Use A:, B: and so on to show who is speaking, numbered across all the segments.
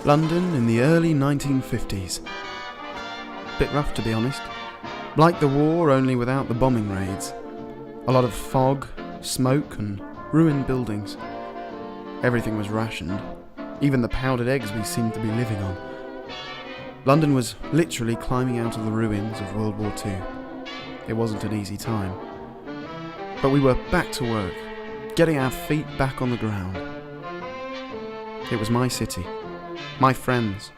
A: London in the early 1950s. Bit rough, to be honest. Like the war, only without the bombing raids. A lot of fog, smoke and ruined buildings. Everything was rationed, even the powdered eggs we seemed to be living on. London was literally climbing out of the ruins of World War II. It wasn't an easy time. But we were back to work, getting our feet back on the ground. It was my city, my friends.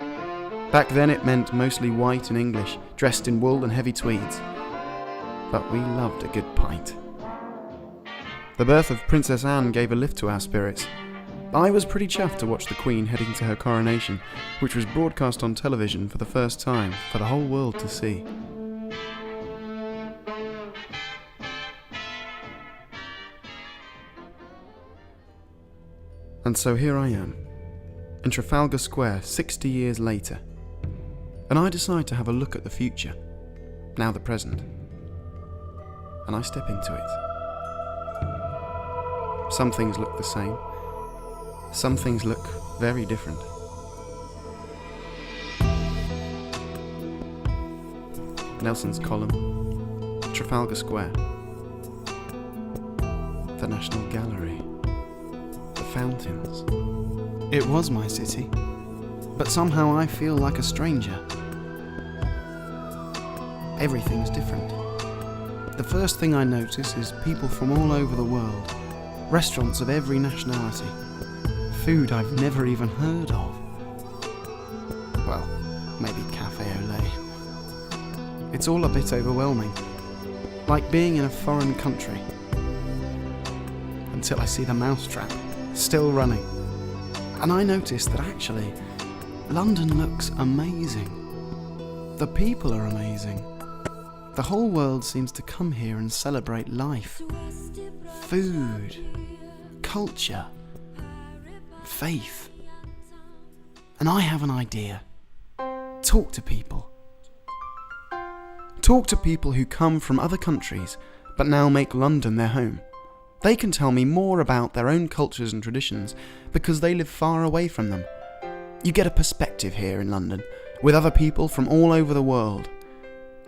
A: Back then it meant mostly white and English, dressed in wool and heavy tweeds. But we loved a good pint. The birth of Princess Anne gave a lift to our spirits. I was pretty chuffed to watch the Queen heading to her coronation, which was broadcast on television for the first time for the whole world to see. And so here I am, in Trafalgar Square 60 years later, and I decide to have a look at the future, now the present, and I step into it. Some things look the same, some things look very different. Nelson's Column, Trafalgar Square, the National Gallery, the fountains. It was my city, but somehow I feel like a stranger. Everything's different. The first thing I notice is people from all over the world, restaurants of every nationality, food I've never even heard of. Well, maybe cafe au lait. It's all a bit overwhelming, like being in a foreign country. Until I see the mousetrap, still running. And I noticed that actually, London looks amazing. The people are amazing. The whole world seems to come here and celebrate life, food, culture, faith. And I have an idea. Talk to people. Talk to people who come from other countries, but now make London their home. They can tell me more about their own cultures and traditions because they live far away from them. You get a perspective here in London, with other people from all over the world.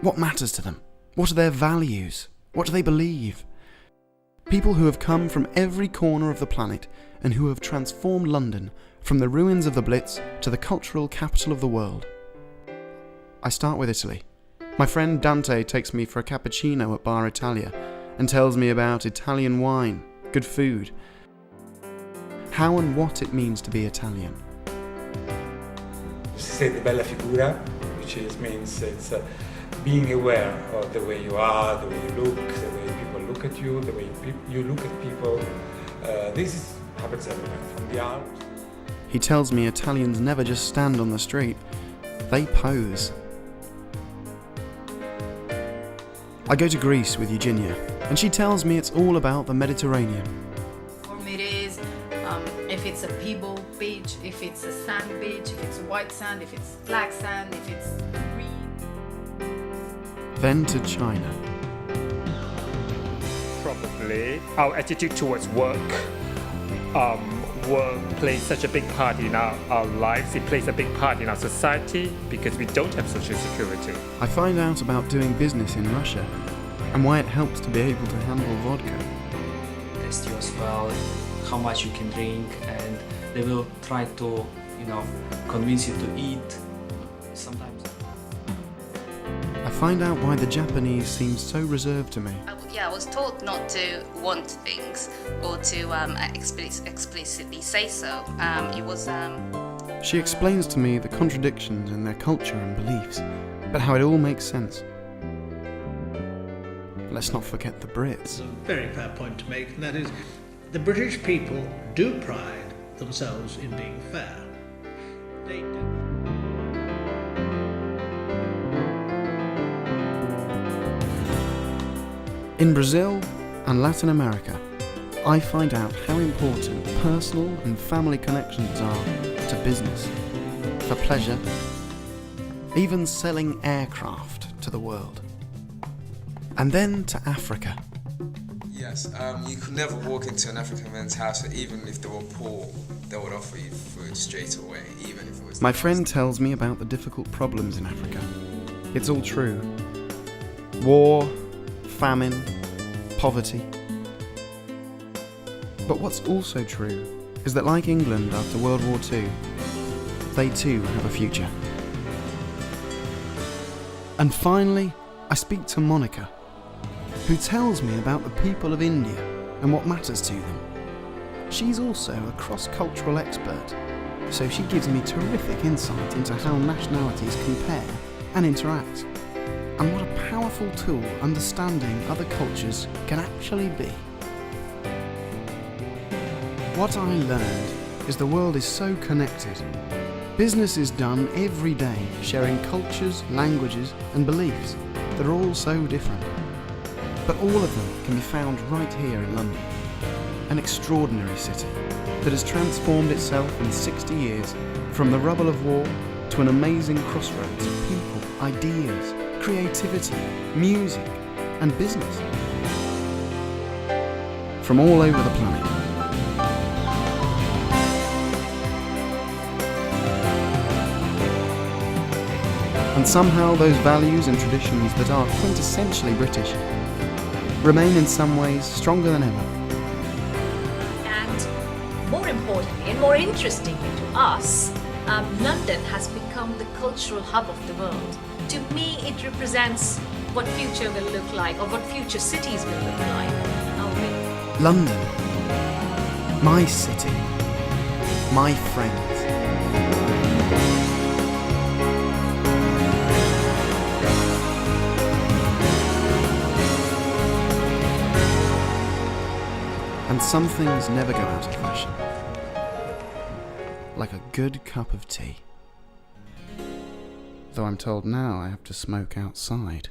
A: What matters to them? What are their values? What do they believe? People who have come from every corner of the planet and who have transformed London from the ruins of the Blitz to the cultural capital of the world. I start with Italy. My friend Dante takes me for a cappuccino at Bar Italia and tells me about Italian wine, good food, how and what it means to be Italian.
B: Si say the bella figura, which means it's being aware of the way you are, the way you look, the way people look at you, the way you look at people. This happens everywhere, from the art.
A: He tells me Italians never just stand on the street, they pose. I go to Greece with Eugenia, and she tells me it's all about the Mediterranean.
C: For me it is, if it's a pebble beach, if it's a sand beach, if it's white sand, if it's black sand, if it's green.
A: Then to China.
D: Probably our attitude towards work. Work plays such a big part in our lives. It plays a big part in our society because we don't have social security.
A: I find out about doing business in Russia and why it helps to be able to handle vodka.
E: Test you as well, how much you can drink, and they will try to, convince you to eat sometimes.
A: I find out why the Japanese seem so reserved to me.
F: I was taught not to want things or to explicitly say so.
A: She explains to me the contradictions in their culture and beliefs, but how it all makes sense. Let's not forget the Brits.
G: It's a very fair point to make, and that is, the British people do pride themselves in being fair. They do.
A: In Brazil and Latin America, I find out how important personal and family connections are to business, for pleasure, even selling aircraft to the world. And then to Africa.
H: Yes, you could never walk into an African man's house, even if they were poor. they would offer you food straight away, even if it was...
A: My friend tells me about the difficult problems in Africa. It's all true. War, famine, poverty. But what's also true is that, like England after World War II, they too have a future. And finally, I speak to Monica, who tells me about the people of India and what matters to them. She's also a cross-cultural expert, so she gives me terrific insight into how nationalities compare and interact, and what a powerful tool understanding other cultures can actually be. What I learned is the world is so connected. Business is done every day, sharing cultures, languages and beliefs that are all so different. But all of them can be found right here in London. An extraordinary city that has transformed itself in 60 years from the rubble of war to an amazing crossroads of people, ideas, creativity, music and business. From all over the planet. And somehow those values and traditions that are quintessentially British remain in some ways stronger than ever.
I: And more importantly and more interestingly to us, London has become the cultural hub of the world. To me, it represents what future will look like, or what future cities will look like.
A: London, my city, my friends. And some things never go out of fashion. Like a good cup of tea. Though I'm told now I have to smoke outside.